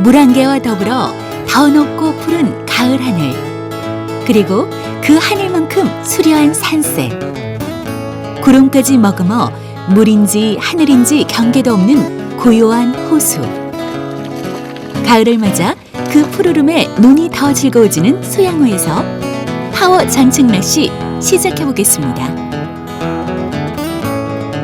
물안개와 더불어 더 높고 푸른 가을 하늘, 그리고 그 하늘만큼 수려한 산색. 구름까지 머금어 물인지 하늘인지 경계도 없는 고요한 호수. 가을을 맞아 그 푸르름에 눈이 더 즐거워지는 소양호에서 파워 전층 낚시 시작해 보겠습니다.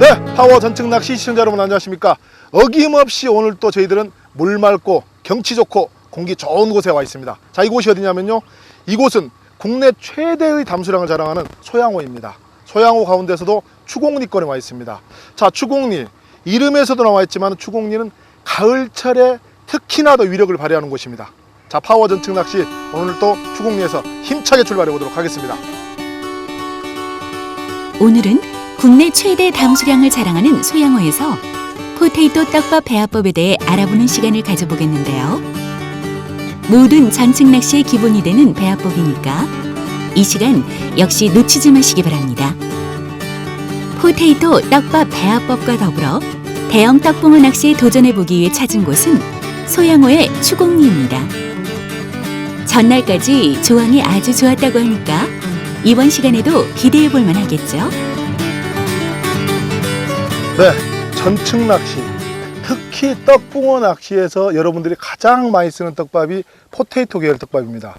네, 파워 전층 낚시 시청자 여러분 안녕하십니까? 어김없이 오늘 또 저희들은 물 맑고 경치 좋고 공기 좋은 곳에 와 있습니다. 자, 이곳이 어디냐면요, 이곳은 국내 최대의 담수량을 자랑하는 소양호입니다. 소양호 가운데서도 추곡리권에 와 있습니다. 자, 추곡리, 이름에서도 나와 있지만 추곡리는 가을철에 특히나 더 위력을 발휘하는 곳입니다. 자, 파워 전층 낚시 오늘 또 추곡리에서 힘차게 출발해 보도록 하겠습니다. 오늘은 국내 최대 담수량을 자랑하는 소양호에서 포테이토 떡밥 배합법에 대해 알아보는 시간을 가져보겠는데요. 모든 전층 낚시의 기본이 되는 배합법이니까 이 시간 역시 놓치지 마시기 바랍니다. 포테이토 떡밥 배합법과 더불어 대형 떡붕어 낚시에 도전해보기 위해 찾은 곳은 소양호의 추곡리입니다. 전날까지 조항이 아주 좋았다고 하니까 이번 시간에도 기대해볼 만하겠죠? 네, 전층 낚시, 특히 떡붕어 낚시에서 여러분들이 가장 많이 쓰는 떡밥이 포테이토 계열 떡밥입니다.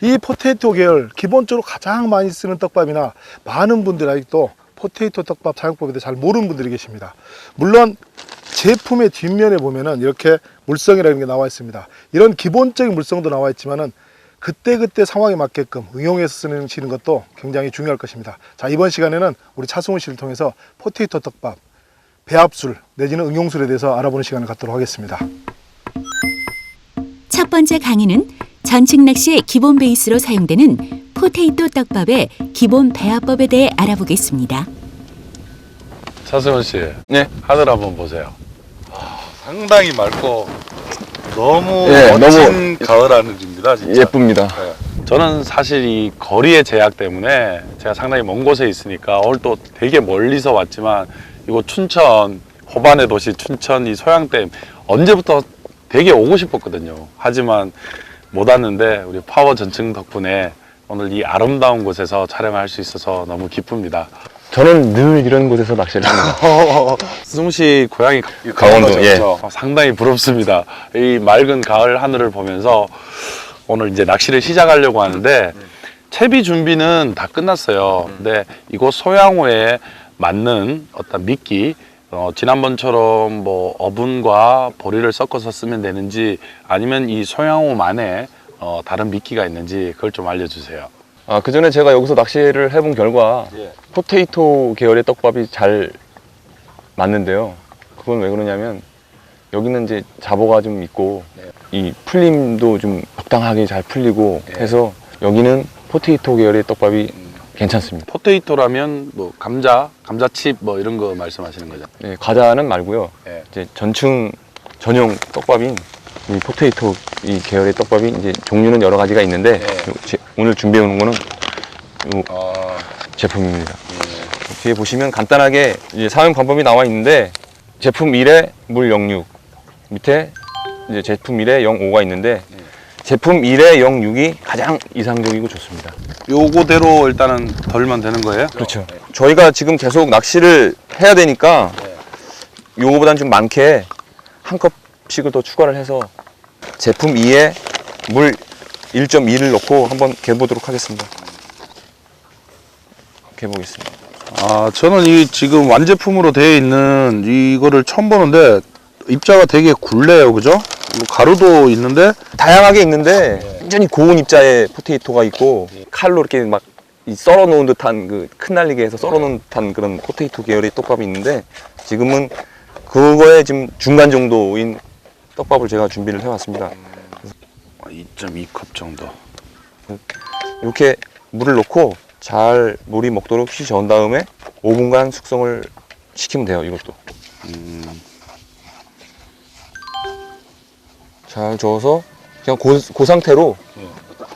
이 포테이토 계열, 기본적으로 가장 많이 쓰는 떡밥이나 많은 분들이 아직도 포테이토 떡밥 사용법에 대해 잘 모르는 분들이 계십니다. 물론 제품의 뒷면에 보면은 이렇게 물성이라는 게 나와 있습니다. 이런 기본적인 물성도 나와 있지만은 그때그때 상황에 맞게끔 응용해서 쓰는 것도 굉장히 중요할 것입니다. 자, 이번 시간에는 우리 차승훈 씨를 통해서 포테이토 떡밥 배합술 내지는 응용술에 대해서 알아보는 시간을 갖도록 하겠습니다. 첫 번째 강의는 전층 낚시의 기본 베이스로 사용되는 포테이토 떡밥의 기본 배합법에 대해 알아보겠습니다. 차승훈 씨, 네. 하늘 한번 보세요. 상당히 맑고 너무 네, 멋진 가을 하늘입니다, 진짜. 예쁩니다. 네. 저는 사실 이 거리의 제약 때문에 제가 상당히 먼 곳에 있으니까 오늘 또 되게 멀리서 왔지만 이곳 춘천, 호반의 도시 춘천 이 소양댐 언제부터 되게 오고 싶었거든요. 하지만 못 왔는데 우리 파워 전층 덕분에 오늘 이 아름다운 곳에서 촬영할 수 있어서 너무 기쁩니다. 저는 늘 이런 곳에서 낚시를 합니다. 승우 씨 고향이 강원도, 예. 상당히 부럽습니다. 이 맑은 가을 하늘을 보면서 오늘 이제 낚시를 시작하려고 하는데 채비 준비는 다 끝났어요. 근데 이곳 소양호에 맞는 어떤 미끼, 지난번처럼 뭐 어분과 보리를 섞어서 쓰면 되는지 아니면 이 소양호만의 다른 미끼가 있는지 그걸 좀 알려주세요. 그 전에 제가 여기서 낚시를 해본 결과 포테이토 계열의 떡밥이 잘 맞는데요. 그건 왜 그러냐면 여기는 이제 잡어가 좀 있고 이 풀림도 좀 적당하게 잘 풀리고 해서 여기는 포테이토 계열의 떡밥이 괜찮습니다. 포테이토라면 뭐 감자칩 뭐 이런 거 말씀하시는 거죠? 네, 과자는 말고요. 네. 이제 전층 전용 떡밥인 이 포테이토 이 계열의 떡밥이 이제 종류는 여러 가지가 있는데 오늘 준비해 오는 거는 이 제품입니다. 뒤에 보시면 간단하게 이제 사용 방법이 나와 있는데 제품 1에 물 06 밑에 이제 제품 1에 05가 있는데 제품 1에 06이 가장 이상적이고 좋습니다. 요거대로 일단은 덜면 되는 거예요? 그렇죠. 저희가 지금 계속 낚시를 해야 되니까 요거보단 좀 많게 한 컵씩을 더 추가를 해서 제품 2에 물 1.2를 넣고 한번 개보도록 하겠습니다. 개보겠습니다. 저는 이 지금 완제품으로 되어 있는 이거를 처음 보는데 입자가 되게 굴래요, 그죠? 뭐 가루도 있는데 다양하게 있는데 완전히 고운 입자의 포테이토가 있고 칼로 이렇게 막 썰어 놓은 듯한 그 큰 날리기에서 썰어 놓은 듯한 그런 포테이토 계열의 떡밥이 있는데 지금은 그거에 지금 중간 정도인 떡밥을 제가 준비를 해왔습니다. 2.2컵 정도. 이렇게 물을 넣고 잘 물이 먹도록 휘 저은 다음에 5분간 숙성을 시키면 돼요. 이것도 잘 저어서 그냥 그 상태로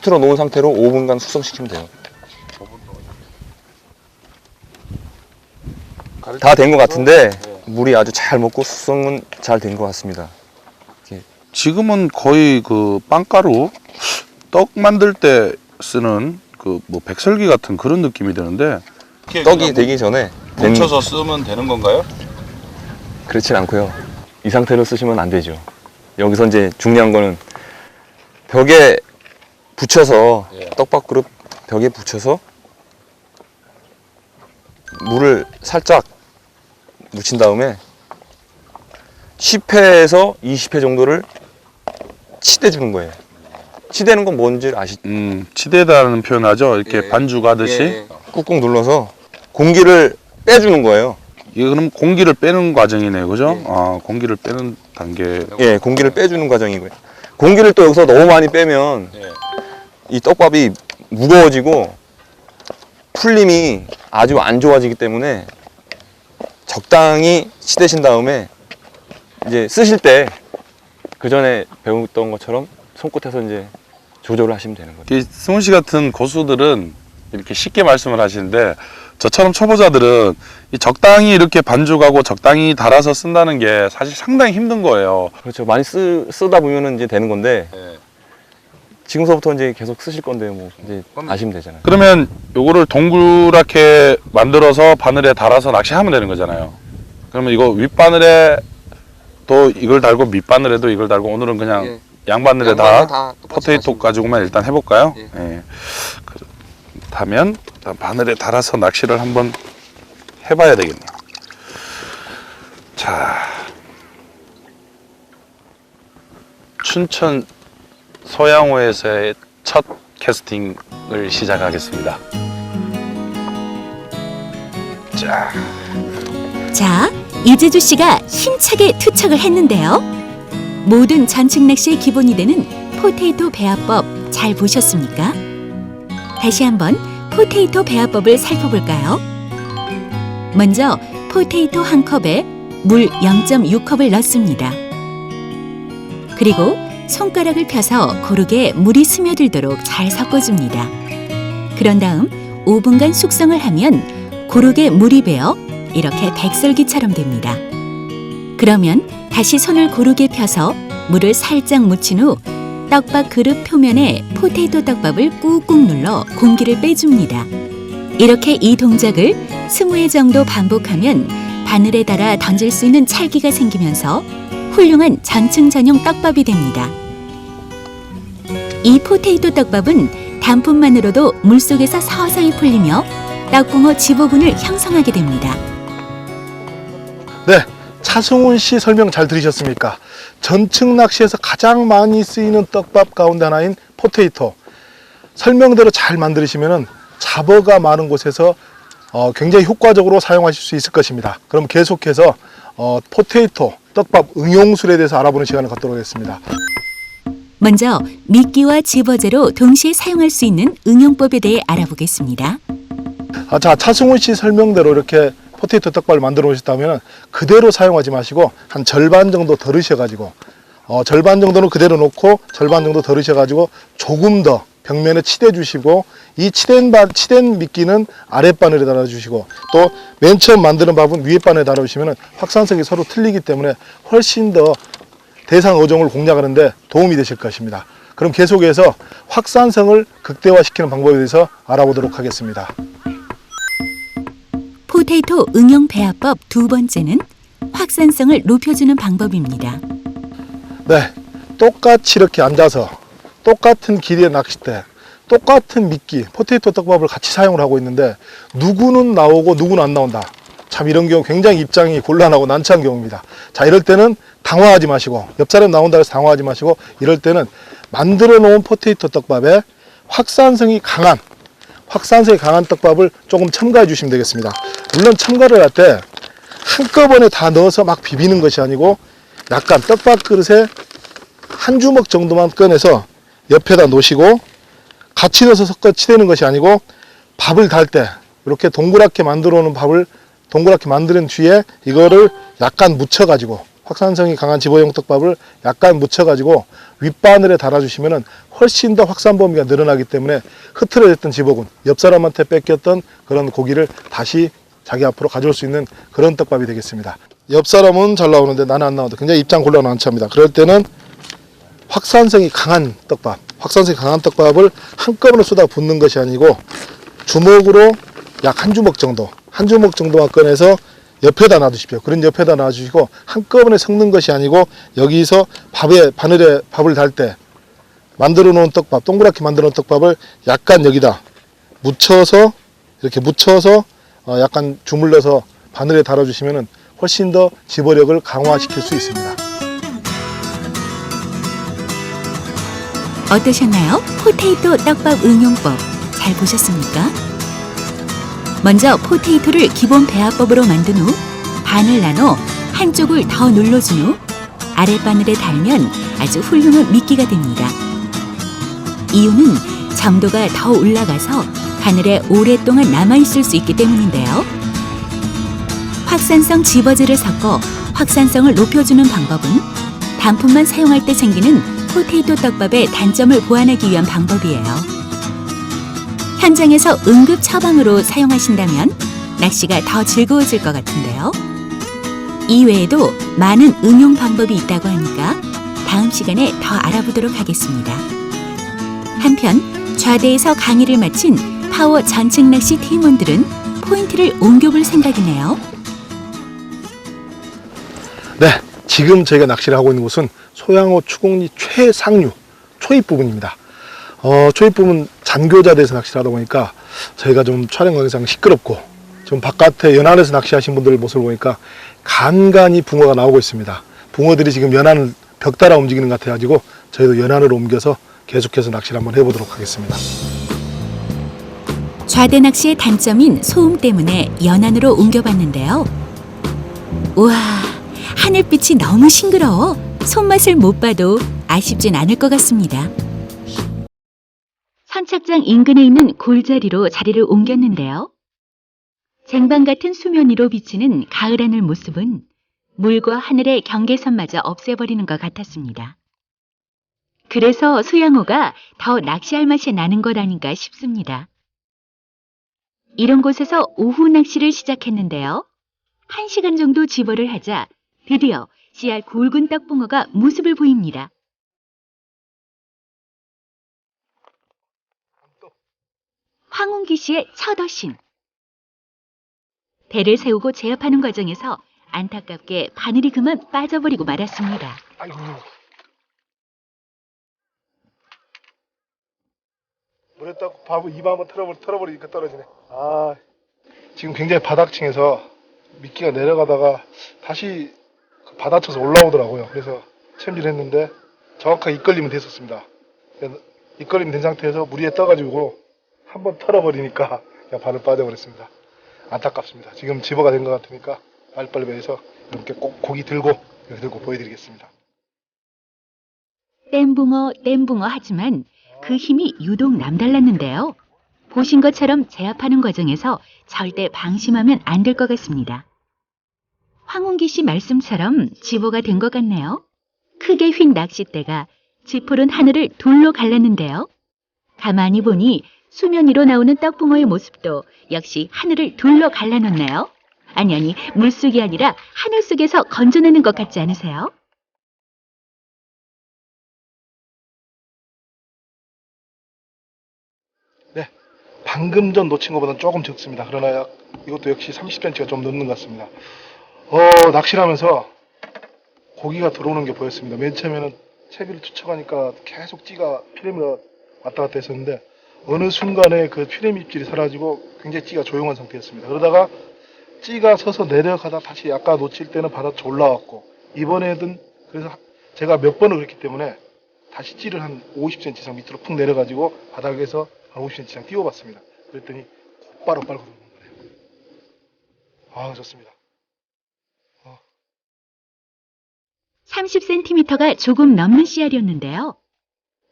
틀어 놓은 상태로 5분간 숙성시키면 돼요. 다 된 것 같은데 물이 아주 잘 먹고 숙성은 잘 된 것 같습니다. 이렇게 지금은 거의 그 빵가루 떡 만들 때 쓰는 그 뭐 백설기 같은 그런 느낌이 드는데 떡이 되기 전에 뭉쳐서 쓰면 되는 건가요? 그렇진 않고요. 이 상태로 쓰시면 안 되죠. 여기서 이제 중요한 거는 벽에 붙여서 예. 떡밥 그릇 벽에 붙여서 물을 살짝 묻힌 다음에 10회에서 20회 정도를 치대 주는 거예요. 치대는 건 뭔지 아시죠? 치대다는 표현하죠. 이렇게 예. 반죽 하듯이. 예. 꾹꾹 눌러서 공기를 빼주는 거예요. 이게 그럼 공기를 빼는 과정이네요, 그죠? 예. 아, 공기를 빼는 단계. 예, 공기를 빼주는 과정이고요. 공기를 또 여기서 너무 많이 빼면 예. 이 떡밥이 무거워지고 풀림이 아주 안 좋아지기 때문에 적당히 치대신 다음에 이제 쓰실 때 그 전에 배웠던 것처럼 손끝에서 이제 조절을 하시면 되는 거죠. 이 승훈 씨 같은 고수들은 이렇게 쉽게 말씀을 하시는데 저처럼 초보자들은 이 적당히 이렇게 반죽하고 적당히 달아서 쓴다는 게 사실 상당히 힘든 거예요. 그렇죠. 많이 쓰다 보면은 이제 되는 건데 지금서부터 이제 계속 쓰실 건데 뭐 이제 아시면 되잖아요. 그러면 요거를 동그랗게 만들어서 바늘에 달아서 낚시하면 되는 거잖아요. 그러면 이거 윗바늘에 또 이걸 달고 밑바늘에도 이걸 달고 오늘은 그냥 예. 양바늘에 양반에 다 똑같이 포테이토 하시면 가지고만 일단 해볼까요? 예. 예. 그렇다면 일단 바늘에 달아서 낚시를 한번 해봐야 되겠네요. 자, 춘천 소양호에서의 첫 캐스팅을 시작하겠습니다. 자, 자, 이재주 씨가 힘차게 투척을 했는데요. 모든 전층 낚시의 기본이 되는 포테이토 배합법 잘 보셨습니까? 다시 한번 포테이토 배합법을 살펴볼까요? 먼저 포테이토 한 컵에 물 0.6컵을 넣습니다. 그리고 손가락을 펴서 고르게 물이 스며들도록 잘 섞어줍니다. 그런 다음 5분간 숙성을 하면 고르게 물이 배어 이렇게 백설기처럼 됩니다. 그러면 다시 손을 고르게 펴서 물을 살짝 묻힌 후 떡밥 그릇 표면에 포테이토 떡밥을 꾹꾹 눌러 공기를 빼줍니다. 이렇게 이 동작을 20회 정도 반복하면 바늘에 달아 던질 수 있는 찰기가 생기면서 훌륭한 전층 전용 떡밥이 됩니다. 이 포테이토 떡밥은 단품만으로도 물속에서 서서히 풀리며 떡붕어 지보군을 형성하게 됩니다. 네, 차승훈 씨 설명 잘 들으셨습니까? 전층 낚시에서 가장 많이 쓰이는 떡밥 가운데 하나인 포테이토. 설명대로 잘 만드시면 잡어가 많은 곳에서 굉장히 효과적으로 사용하실 수 있을 것입니다. 그럼 계속해서 포테이토 떡밥 응용술에 대해서 알아보는 시간을 갖도록 하겠습니다. 먼저 미끼와 집어제로 동시에 사용할 수 있는 응용법에 대해 알아보겠습니다. 자, 차승훈 씨 설명대로 이렇게 포테이토 떡밥을 만들어 놓으셨다면 그대로 사용하지 마시고 한 절반 정도 덜으셔가지고 절반 정도는 그대로 놓고 절반 정도 덜으셔가지고 조금 더 벽면에 치대 주시고 이 치댄 미끼는 아랫바늘에 달아주시고 또 맨 처음 만드는 밥은 위에 바늘에 달아주시면 확산성이 서로 틀리기 때문에 훨씬 더 대상 어종을 공략하는 데 도움이 되실 것입니다. 그럼 계속해서 확산성을 극대화시키는 방법에 대해서 알아보도록 하겠습니다. 포테이토 응용 배합법 두 번째는 확산성을 높여주는 방법입니다. 네, 똑같이 이렇게 앉아서 똑같은 길이의 낚싯대, 똑같은 미끼, 포테이토 떡밥을 같이 사용을 하고 있는데 누구는 나오고 누구는 안 나온다. 참 이런 경우 굉장히 입장이 곤란하고 난처한 경우입니다. 자, 이럴 때는 당황하지 마시고 옆 사람 나온다 해서 당황하지 마시고 이럴 때는 만들어 놓은 포테이토 떡밥에 확산성이 강한 떡밥을 조금 첨가해 주시면 되겠습니다. 물론 첨가를 할 때 한꺼번에 다 넣어서 막 비비는 것이 아니고 약간 떡밥 그릇에 한 주먹 정도만 꺼내서 옆에다 놓으시고 같이 넣어서 섞어 치대는 것이 아니고 밥을 달 때 이렇게 동그랗게 만들어 놓은 밥을 동그랗게 만드는 뒤에 이거를 약간 묻혀가지고 확산성이 강한 집어용 떡밥을 약간 묻혀가지고 윗바늘에 달아주시면 훨씬 더 확산 범위가 늘어나기 때문에 흐트러졌던 집어군, 옆 사람한테 뺏겼던 그런 고기를 다시 자기 앞으로 가져올 수 있는 그런 떡밥이 되겠습니다. 옆 사람은 잘 나오는데 나는 안 나오는데 굉장히 입장 곤란한 한참입니다. 그럴 때는 확산성이 강한 떡밥, 확산성이 강한 떡밥을 한꺼번에 쏟아 붓는 것이 아니고 주먹으로 약 한 주먹 정도만 꺼내서 옆에다 놔두십시오. 그런 옆에다 놔주시고 한꺼번에 섞는 것이 아니고 여기서 바늘에 밥을 달 때 만들어 놓은 떡밥, 동그랗게 만들어 놓은 떡밥을 약간 여기다 묻혀서 이렇게 묻혀서 약간 주물러서 바늘에 달아주시면 훨씬 더 집어력을 강화시킬 수 있습니다. 어떠셨나요? 포테이토 떡밥 응용법 잘 보셨습니까? 먼저 포테이토를 기본 배합법으로 만든 후 반을 나눠 한쪽을 더 눌러준 후 아랫바늘에 달면 아주 훌륭한 미끼가 됩니다. 이유는 점도가 더 올라가서 바늘에 오랫동안 남아있을 수 있기 때문인데요. 확산성 집어질을 섞어 확산성을 높여주는 방법은 단품만 사용할 때 생기는 포테이토 떡밥의 단점을 보완하기 위한 방법이에요. 현장에서 응급 처방으로 사용하신다면 낚시가 더 즐거워질 것 같은데요. 이외에도 많은 응용 방법이 있다고 하니까 다음 시간에 더 알아보도록 하겠습니다. 한편 좌대에서 강의를 마친 파워 전측 낚시 팀원들은 포인트를 옮겨볼 생각이네요. 네, 지금 저희가 낚시를 하고 있는 곳은 소양호 추곡리 최상류 초입 부분입니다. 초입 부분 잔교자대에서 낚시를 하다 보니까 저희가 좀 촬영 영상 시끄럽고 좀 바깥에 연안에서 낚시하신 분들 모습을 보니까 간간히 붕어가 나오고 있습니다. 붕어들이 지금 연안을 벽 따라 움직이는 것 같아가지고 저희도 연안으로 옮겨서 계속해서 낚시를 한번 해보도록 하겠습니다. 좌대 낚시의 단점인 소음 때문에 연안으로 옮겨봤는데요. 우와, 하늘빛이 너무 싱그러워 손맛을 못 봐도 아쉽진 않을 것 같습니다. 선착장 인근에 있는 골자리로 자리를 옮겼는데요. 쟁반 같은 수면 위로 비치는 가을 하늘 모습은 물과 하늘의 경계선마저 없애버리는 것 같았습니다. 그래서 소양호가 더 낚시할 맛이 나는 것 아닌가 싶습니다. 이런 곳에서 오후 낚시를 시작했는데요. 1시간 정도 집어를 하자 드디어 씨알 굵은 떡붕어가 모습을 보입니다. 황운기 씨의 첫 어신. 배를 세우고 제압하는 과정에서 안타깝게 바늘이 그만 빠져버리고 말았습니다. 아이고. 물에 딱 밥을 입 한번 털어버리니까 떨어지네. 아, 지금 굉장히 바닥층에서 미끼가 내려가다가 다시 받아쳐서 올라오더라고요. 그래서 챔질을 했는데 정확하게 입걸리면 됐었습니다. 입걸리면 된 상태에서 물 위에 떠가지고 한번 털어버리니까 그냥 바로 빠져버렸습니다. 안타깝습니다. 지금 집어가 된 것 같으니까 빨리빨리 배에서 이렇게 꼭 고기 들고 보여드리겠습니다. 땜붕어 하지만 그 힘이 유독 남달랐는데요. 보신 것처럼 제압하는 과정에서 절대 방심하면 안 될 것 같습니다. 황운기 씨 말씀처럼 집어가 된 것 같네요. 크게 휜 낚싯대가 짙푸른 하늘을 둘로 갈랐는데요. 가만히 보니 수면 위로 나오는 떡붕어의 모습도 역시 하늘을 둘로 갈라놓네요. 아니, 물속이 아니라 하늘 속에서 건져내는 것 같지 않으세요? 네, 방금 전 놓친 것보다는 조금 적습니다. 그러나 이것도 역시 30cm가 좀 넘는 것 같습니다. 낚시를 하면서 고기가 들어오는 게 보였습니다. 맨 처음에는 채비를 투척하니까 계속 찌가 피레미가 왔다 갔다 했었는데 어느 순간에 그 피레미 입질이 사라지고 굉장히 찌가 조용한 상태였습니다. 그러다가 찌가 서서 내려가다 다시 아까 놓칠 때는 바닥쳐 올라왔고 이번에는 그래서 제가 몇 번을 그랬기 때문에 다시 찌를 한 50cm 이상 밑으로 푹 내려가지고 바닥에서 한 50cm 이상 띄워봤습니다. 그랬더니 곧바로 빨고 들어오는 거예요. 아, 좋습니다. 30cm가 조금 넘는 씨알이었는데요.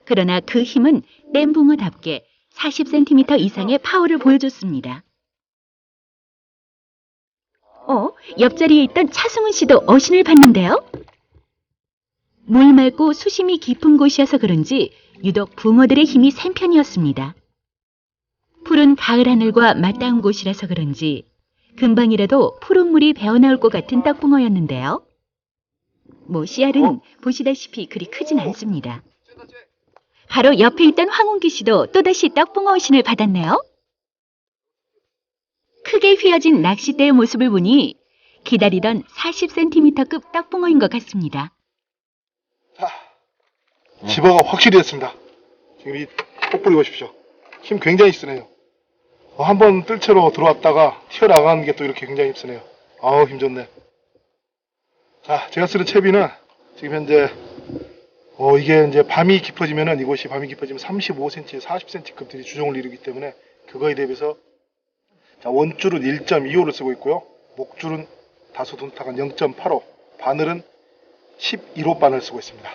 그러나 그 힘은 땜붕어답게 40cm 이상의 파워를 보여줬습니다. 옆자리에 있던 차승훈 씨도 어신을 봤는데요. 물 맑고 수심이 깊은 곳이어서 그런지 유독 붕어들의 힘이 센 편이었습니다. 푸른 가을 하늘과 맞닿은 곳이라서 그런지 금방이라도 푸른 물이 배어나올 것 같은 떡붕어였는데요. 씨알은 보시다시피 그리 크진 않습니다. 바로 옆에 있던 황운기 씨도 또다시 떡붕어 어신을 받았네요. 크게 휘어진 낚싯대의 모습을 보니 기다리던 40cm급 떡붕어인 것 같습니다. 자, 집어가 확실히 됐습니다. 지금 이 뽀뽀리 보십시오. 힘 굉장히 쓰네요. 한번 뜰채로 들어왔다가 튀어나가는 게 또 이렇게 굉장히 힘쓰네요. 아우, 힘 좋네. 자, 제가 쓰는 채비는 지금 현재 이게 이제 밤이 깊어지면은, 이곳이 밤이 깊어지면 35cm, 40cm급들이 주종을 이루기 때문에 그거에 대비해서 자, 원줄은 1.25를 쓰고 있고요. 목줄은 다소 둔탁한 0.85, 바늘은 11호 바늘 쓰고 있습니다.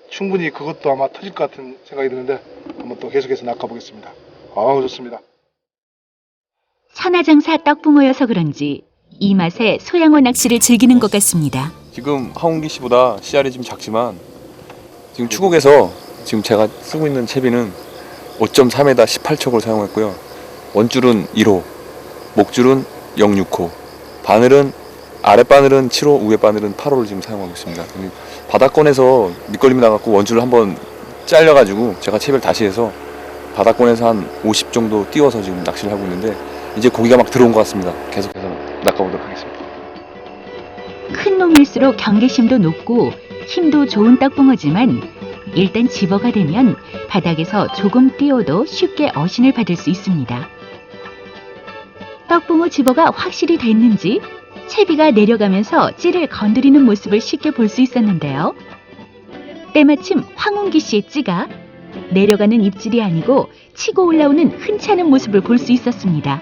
충분히 그것도 아마 터질 것 같은 생각이 드는데 한번 또 계속해서 낚아보겠습니다. 아우, 좋습니다. 천하장사 떡붕어여서 그런지 이 맛에 소양어 낚시를 즐기는 것 같습니다. 지금 하운기 씨보다 씨알이 좀 작지만 지금 추국에서 지금 제가 쓰고 있는 채비는 5.3에다 18척을 사용했고요. 원줄은 1호, 목줄은 0.6호, 아랫바늘은 7호, 위에바늘은 8호를 지금 사용하고 있습니다. 바닥권에서 밑걸림이 나갖고 원줄을 한번 잘려가지고 제가 채비를 다시 해서 바닥권에서 한 50 정도 띄워서 지금 낚시를 하고 있는데 이제 고기가 막 들어온 것 같습니다. 계속해서 낚아보도록 하겠습니다. 큰 놈일수록 경계심도 높고 힘도 좋은 떡붕어지만 일단 집어가 되면 바닥에서 조금 띄워도 쉽게 어신을 받을 수 있습니다. 떡붕어 집어가 확실히 됐는지 채비가 내려가면서 찌를 건드리는 모습을 쉽게 볼 수 있었는데요. 때마침 황운기 씨의 찌가 내려가는 입질이 아니고 치고 올라오는 흔치 않은 모습을 볼 수 있었습니다.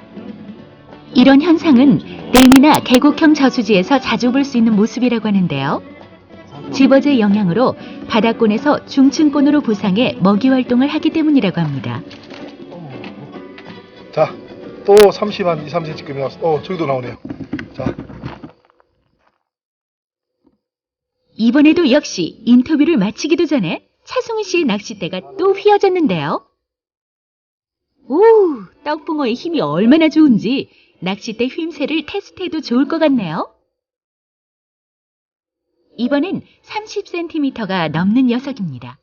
이런 현상은 댐이나 계곡형 저수지에서 자주 볼 수 있는 모습이라고 하는데요. 집어제 영향으로 바닥권에서 중층권으로 부상해 먹이 활동을 하기 때문이라고 합니다. 자, 또 30, 한 2, 3cm급이 나왔어. 저기도 나오네요. 자, 이번에도 역시 인터뷰를 마치기도 전에 차승훈 씨의 낚싯대가 또 휘어졌는데요. 오, 떡붕어의 힘이 얼마나 좋은지 낚싯대 휘임새를 테스트해도 좋을 것 같네요. 이번엔 30cm가 넘는 녀석입니다.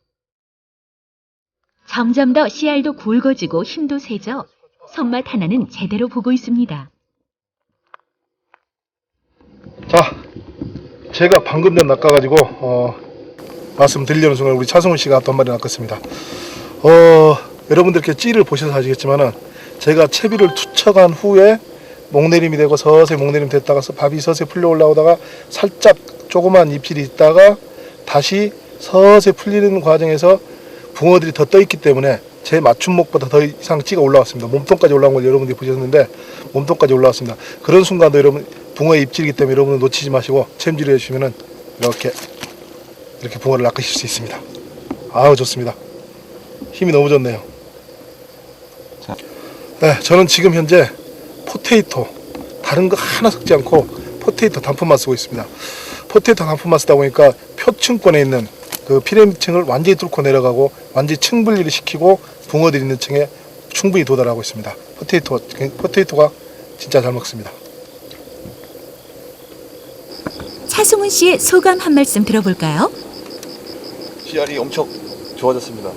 점점 더 씨알도 굵어지고 힘도 세져 손맛 하나는 제대로 보고 있습니다. 자, 제가 방금 전 낚아가지고 말씀드리려는 순간 우리 차승훈 씨가 또 한 마리 낚았습니다. 여러분들께 찌를 보셔서 아시겠지만은 제가 채비를 투척한 후에 목내림이 되고 서서히 목내림 됐다가 밥이 서서히 풀려 올라오다가 살짝 조그만 입질이 있다가 다시 서서히 풀리는 과정에서 붕어들이 더 떠 있기 때문에 제 맞춤목보다 더 이상 찌가 올라왔습니다. 몸통까지 올라온 걸 여러분들이 보셨는데 몸통까지 올라왔습니다. 그런 순간도 여러분 붕어의 입질이기 때문에 여러분은 놓치지 마시고 챔질을 해주시면은 이렇게 붕어를 낚으실 수 있습니다. 아우, 좋습니다. 힘이 너무 좋네요. 네, 저는 지금 현재 포테이토, 다른 거 하나 섞지 않고 포테이토 단품만 쓰고 있습니다. 포테이토 단품만 쓰다 보니까 표층권에 있는 그 피레미층을 완전히 뚫고 내려가고 완전히 층 분리를 시키고 붕어들이 있는 층에 충분히 도달하고 있습니다. 포테이토가 진짜 잘 먹습니다. 차승훈 씨의 소감 한 말씀 들어볼까요? 씨알이 엄청 좋아졌습니다.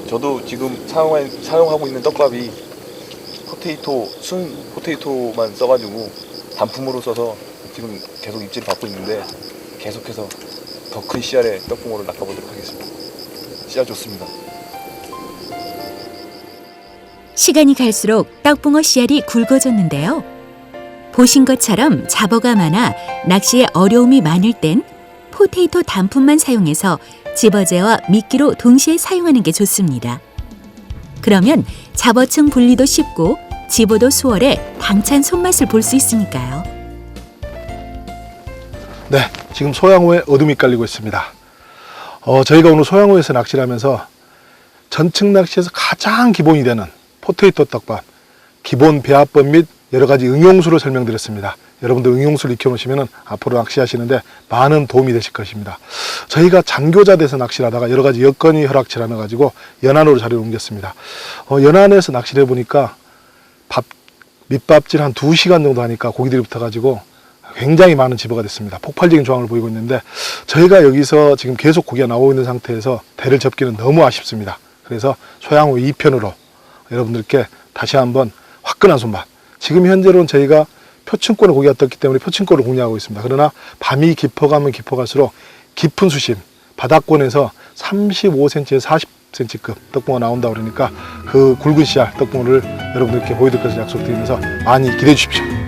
저도 지금 사용하고 있는 떡밥이 순 포테이토만 써가지고 단품으로 써서 지금 계속 입질을 받고 있는데 계속해서 더 큰 씨알의 떡붕어를 낚아보도록 하겠습니다. 씨알 좋습니다. 시간이 갈수록 떡붕어 씨알이 굵어졌는데요. 보신 것처럼 잡어가 많아 낚시에 어려움이 많을 땐 포테이토 단품만 사용해서 집어제와 미끼로 동시에 사용하는 게 좋습니다. 그러면 잡어층 분리도 쉽고 집어도 수월해 당찬 손맛을 볼 수 있으니까요. 네, 지금 소양호에 어둠이 깔리고 있습니다. 저희가 오늘 소양호에서 낚시를 하면서 전층 낚시에서 가장 기본이 되는 포테이토 떡밥, 기본 배합법 및 여러 가지 응용수를 설명드렸습니다. 여러분들 응용수를 익혀놓으시면 앞으로 낚시하시는데 많은 도움이 되실 것입니다. 저희가 장교자대에서 낚시를 하다가 여러 가지 여건이 허락치를 않아가지고 연안으로 자리를 옮겼습니다. 연안에서 낚시를 해보니까 밑밥질 한 2시간 정도 하니까 고기들이 붙어가지고 굉장히 많은 집어가 됐습니다. 폭발적인 조항을 보이고 있는데 저희가 여기서 지금 계속 고기가 나오고 있는 상태에서 대를 접기는 너무 아쉽습니다. 그래서 소양호 2편으로 여러분들께 다시 한번 화끈한 손맛. 지금 현재로는 저희가 표층권의 고기가 떴기 때문에 표층권을 공략하고 있습니다. 그러나 밤이 깊어가면 깊어갈수록 깊은 수심, 바닥권에서 35cm에서 40cm급 떡붕어가 나온다 그러니까 그 굵은 씨알 떡붕어를 여러분들께 보여드릴 것을 약속드리면서 많이 기대해 주십시오.